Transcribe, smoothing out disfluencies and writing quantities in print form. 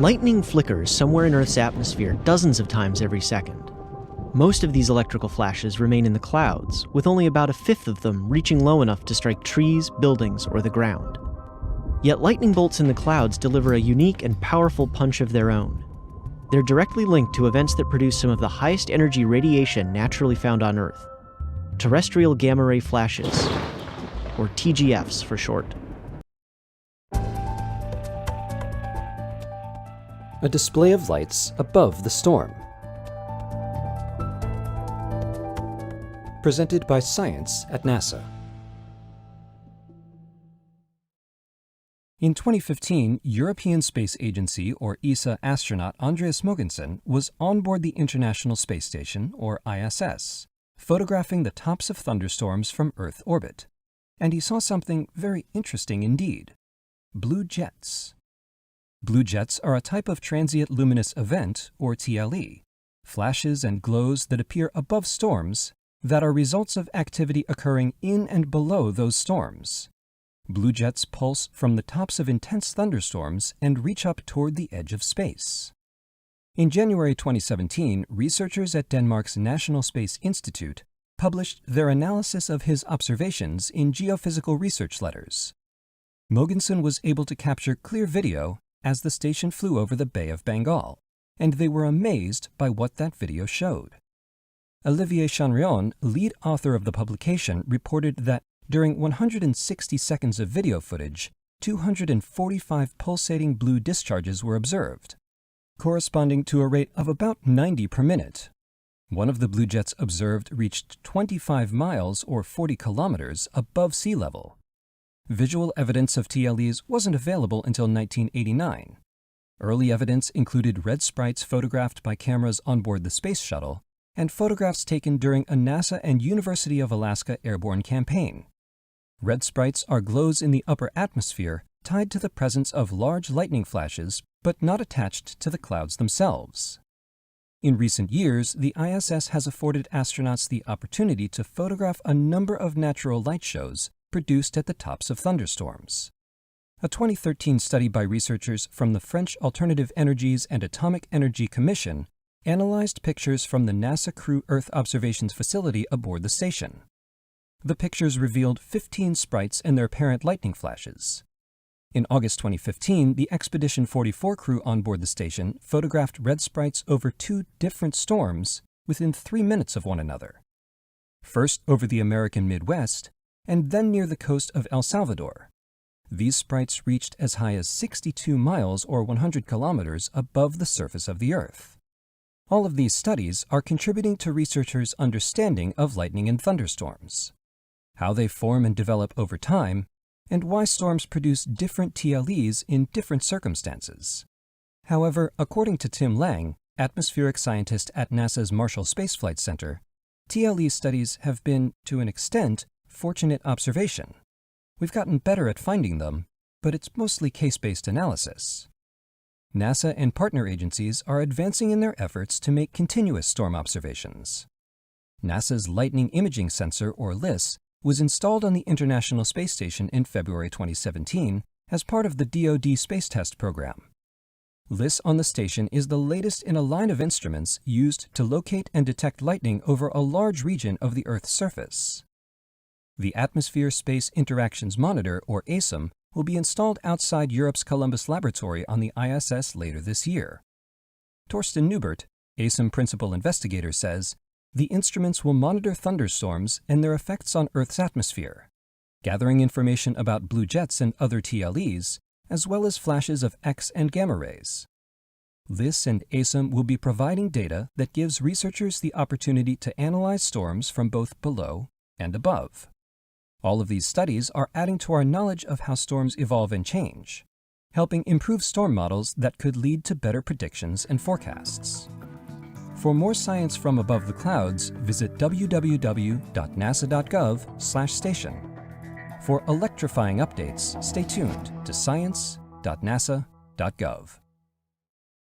Lightning flickers somewhere in Earth's atmosphere dozens of times every second. Most of these electrical flashes remain in the clouds, with only about a fifth of them reaching low enough to strike trees, buildings, or the ground. Yet lightning bolts in the clouds deliver a unique and powerful punch of their own. They're directly linked to events that produce some of the highest energy radiation naturally found on Earth: terrestrial gamma-ray flashes, or TGFs for short. A display of lights above the storm. Presented by Science at NASA. In 2015, European Space Agency, or ESA, astronaut Andreas Mogensen was on board the International Space Station, or ISS, photographing the tops of thunderstorms from Earth orbit. And he saw something very interesting indeed: blue jets. Blue jets are a type of transient luminous event, or TLE, flashes and glows that appear above storms that are results of activity occurring in and below those storms. Blue jets pulse from the tops of intense thunderstorms and reach up toward the edge of space. In January 2017, researchers at Denmark's National Space Institute published their analysis of his observations in Geophysical Research Letters. Mogensen was able to capture clear video as the station flew over the Bay of Bengal, and they were amazed by what that video showed. Olivier Chanrion, lead author of the publication, reported that during 160 seconds of video footage, 245 pulsating blue discharges were observed, corresponding to a rate of about 90 per minute. One of the blue jets observed reached 25 miles or 40 kilometers above sea level. Visual evidence of TLEs wasn't available until 1989. Early evidence included red sprites photographed by cameras on board the space shuttle and photographs taken during a NASA and University of Alaska airborne campaign. Red sprites are glows in the upper atmosphere tied to the presence of large lightning flashes, but not attached to the clouds themselves. In recent years, the ISS has afforded astronauts the opportunity to photograph a number of natural light shows produced at the tops of thunderstorms. A 2013 study by researchers from the French Alternative Energies and Atomic Energy Commission analyzed pictures from the NASA Crew Earth Observations Facility aboard the station. The pictures revealed 15 sprites and their parent lightning flashes. In August 2015, the Expedition 44 crew on board the station photographed red sprites over 2 different storms within 3 minutes of one another. First over the American Midwest, and then near the coast of El Salvador. These sprites reached as high as 62 miles or 100 kilometers above the surface of the Earth. All of these studies are contributing to researchers' understanding of lightning and thunderstorms, how they form and develop over time, and why storms produce different TLEs in different circumstances. However, according to Tim Lang, atmospheric scientist at NASA's Marshall Space Flight Center, TLE studies have been, to an extent, fortunate observation. We've gotten better at finding them, but it's mostly case-based analysis. NASA and partner agencies are advancing in their efforts to make continuous storm observations. NASA's Lightning Imaging Sensor, or LISS, was installed on the International Space Station in February 2017 as part of the DoD Space Test Program. LISS on the station is the latest in a line of instruments used to locate and detect lightning over a large region of the Earth's surface. The Atmosphere-Space Interactions Monitor, or ASIM, will be installed outside Europe's Columbus Laboratory on the ISS later this year. Torsten Neubert, ASIM principal investigator, says, "The instruments will monitor thunderstorms and their effects on Earth's atmosphere, gathering information about blue jets and other TLEs, as well as flashes of X and gamma rays. LISS and ASIM will be providing data that gives researchers the opportunity to analyze storms from both below and above. All of these studies are adding to our knowledge of how storms evolve and change, helping improve storm models that could lead to better predictions and forecasts." For more science from above the clouds, visit www.nasa.gov/station. For electrifying updates, stay tuned to science.nasa.gov.